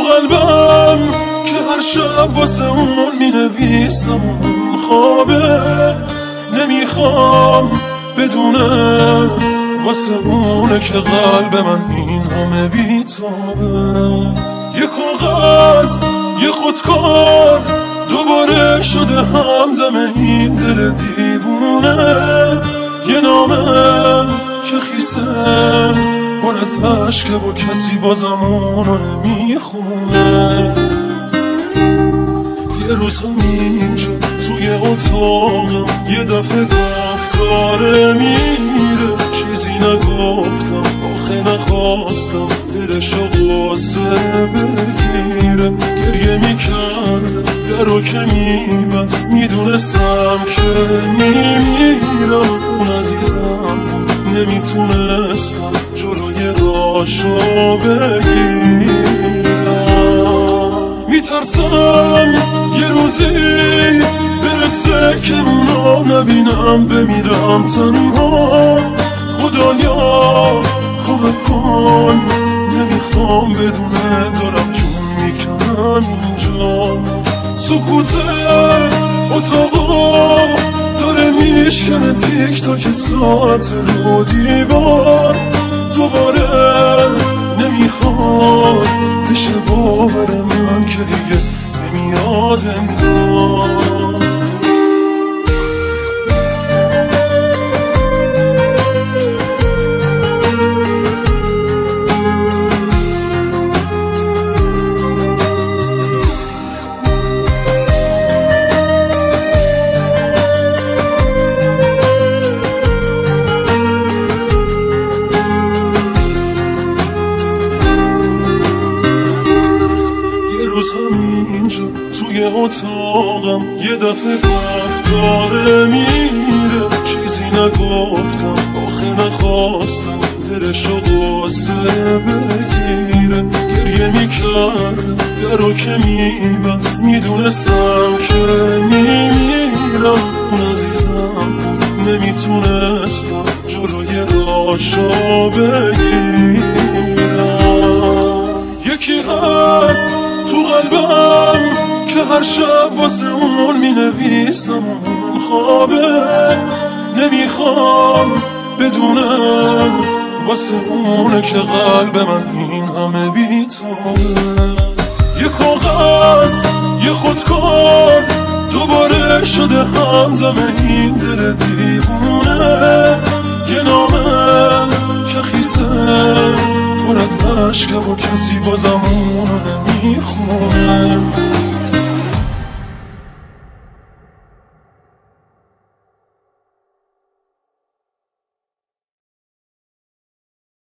قلبم که هر شب واسه اون مینویسم اون خوابه، نمیخوام بدونه واسه اونه که قلب من این همه بیتابه. یه کاغذ یه خودکار دوباره شده همدم این دل دیوونه، یه نامه که خیسه پر از عشقه و کسی بازم اونو نمیخونه. یه روز همینجا توی اتاقم یه دفعه گفت داره میره، چیزی نگفتم آخه نخواستم دلشو قصه بگیره. گریه میکرده درو که میبست، میدونستم که میمیرم. اون عزیزم نمیتونستم جلوی راشو بگیرم. میترسم یه روزی برسه که اونو نبینم، بمیرم تنها. خدایا کمک کن، نمیخوام بدونه دارم جون میکنم اینجا. سکوت اتاقا داره میشکنه تیک تاک ساعت رو دیوار. دوباره نمیخواد بشه باور من که دیگه نمیاد انگار. همینجا توی اتاقم یه دفعه گفت داره میره، چیزی نگفتم آخه نخواستم دلشو قصه بگیره. گریه میکرد درو که میبست، میدونستم که میمیرم. اون عزیزم نمیتونستم جلوی راشو بگیرم. یکی هست تو قلبم که هر شب واسه اون مینویسم اون خوابه، نمیخوام بدونم واسه اونه که قلب من این همه بیتابه. یه کاغذ یه خودکار دوباره شده همدم این دل دیوونه، یه نامه که خیسه پر از عشقه و کسی بازم اونو نمیخونه.